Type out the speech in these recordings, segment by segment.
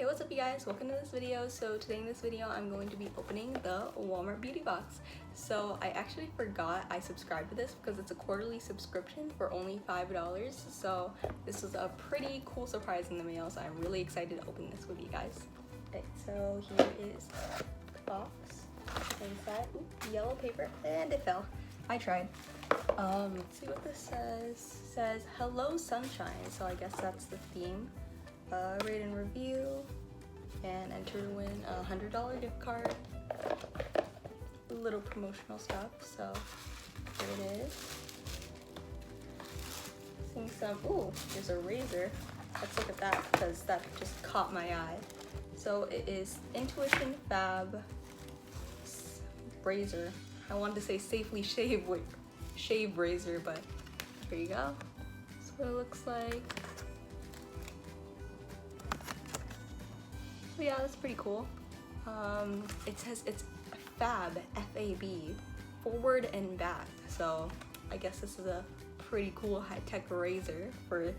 Hey, what's up you guys? Welcome to this video. So today in this video I'm going to be opening the Walmart beauty box. So I actually forgot I subscribed to this because it's a quarterly subscription for only $5. So this was a pretty cool surprise in the mail, so I'm really excited to open this with you guys. Okay, so here is the box. Inside, yellow paper, and it fell. I tried. Let's see what this says. It says hello sunshine, so I guess that's the theme. Rate and review, and enter to win a $100 gift card. A little promotional stuff, so here it is. Seeing some, ooh, there's a razor. Let's look at that because that just caught my eye. So it is Intuition Fab razor. I wanted to say safely shave razor, but here you go. That's what it looks like. So yeah, that's pretty cool. It says it's Fab, F-A-B, forward and back. So I guess this is a pretty cool high-tech razor for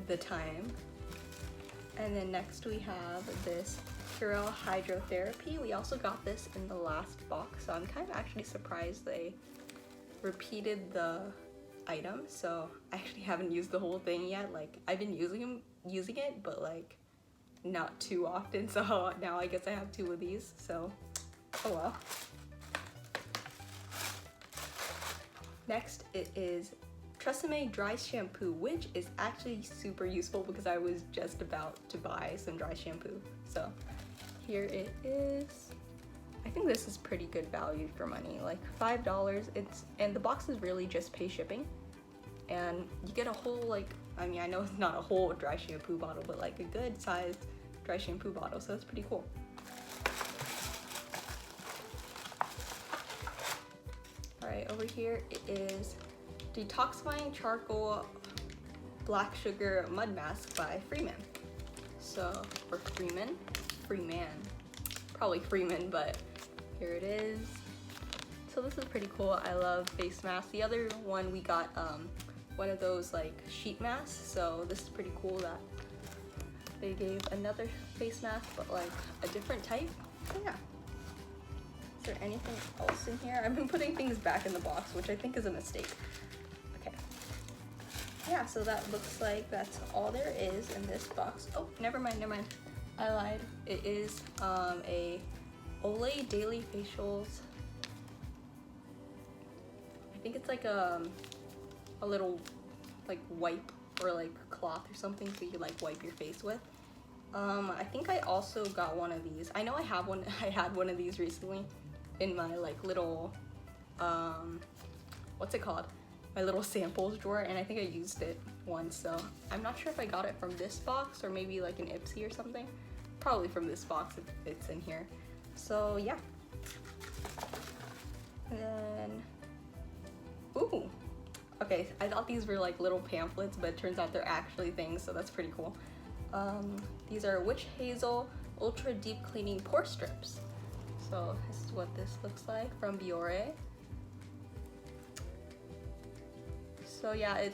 the time. And then next we have this Purell Hydrotherapy. We also got this in the last box, so I'm kind of actually surprised they repeated the item. So I actually haven't used the whole thing yet. Like, I've been using it, but like not too often, so now I guess I have two of these, so oh well. Next it is Tresemme dry shampoo, which is actually super useful because I was just about to buy some dry shampoo. So here it is. I think this is pretty good value for money, like $5. And the box is really just pay shipping, and you get a whole, like, I mean, I know it's not a whole dry shampoo bottle, but like a good sized dry shampoo bottle, so it's pretty cool. Alright, over here it is Detoxifying Charcoal Black Sugar Mud Mask by Freeman. So, or Freeman? Probably Freeman, but here it is. So this is pretty cool. I love face masks. The other one we got one of those like sheet masks, so this is pretty cool that they gave another face mask, but like a different type. So yeah. Is there anything else in here? I've been putting things back in the box, which I think is a mistake. Okay. Yeah, so that looks like that's all there is in this box. Oh, never mind. I lied. It is a Olay Daily Facials. I think it's like a little like wipe or like cloth or something so you like wipe your face with. I think I also got one of these. I know I have one. I had one of these recently in my like little what's it called? My little samples drawer, and I think I used it once. So I'm not sure if I got it from this box or maybe like an Ipsy or something. Probably from this box if it's in here. So yeah. And then, ooh. Okay, I thought these were like little pamphlets, but it turns out they're actually things, so that's pretty cool. These are Witch Hazel Ultra Deep Cleaning Pore Strips. So this is what this looks like from Biore. So yeah, I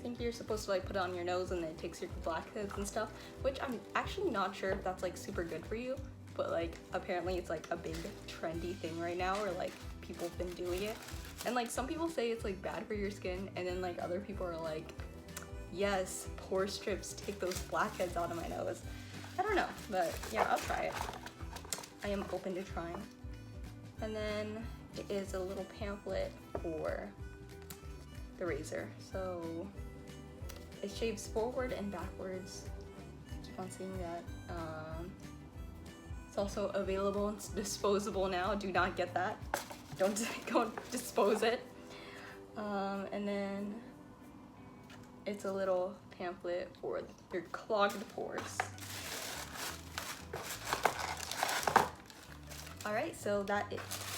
think you're supposed to like put it on your nose and then it takes your blackheads and stuff, which I'm actually not sure if that's like super good for you, but like apparently it's like a big trendy thing right now where like people have been doing it. And like some people say it's like bad for your skin, and then like other people are like, yes, pore strips, take those blackheads out of my nose. I don't know, but yeah, I'll try it. I am open to trying. And then it is a little pamphlet for the razor. So it shaves forward and backwards. Keep on seeing that. It's also available. It's disposable now. Do not get that. Don't dispose it. And then it's a little pamphlet for your clogged pores. Alright, so that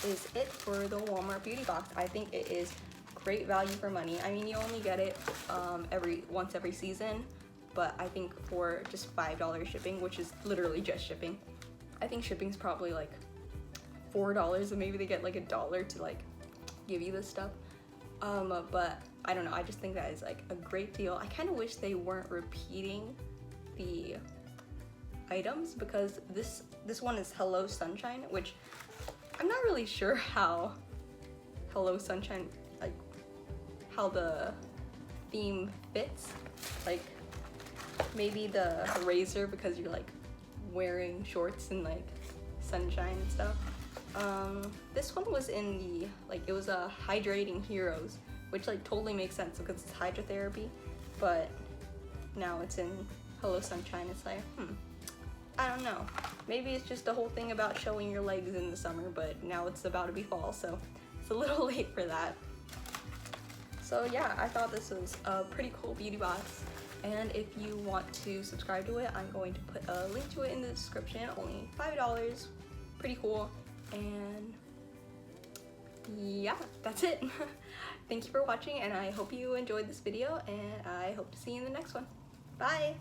is it for the Walmart beauty box. I think it is great value for money. I mean, you only get it once every season, but I think for just $5 shipping, which is literally just shipping, I think shipping's probably like $4, and maybe they get like $1 to like give you this stuff. But I don't know, I just think that is like a great deal. I kind of wish they weren't repeating the items because this one is Hello Sunshine, which I'm not really sure how Hello Sunshine, like how the theme fits. Like maybe the razor because you're like wearing shorts and like sunshine and stuff. This one was in the, like, it was a Hydrating Heroes, which like totally makes sense because it's Hydrotherapy, but now it's in Hello Sunshine. It's like, I don't know. Maybe it's just the whole thing about showing your legs in the summer, but now it's about to be fall, so it's a little late for that. So yeah, I thought this was a pretty cool beauty box, and if you want to subscribe to it, I'm going to put a link to it in the description. Only $5, pretty cool. And yeah, that's it. Thank you for watching, and I hope you enjoyed this video, and I hope to see you in the next one. Bye!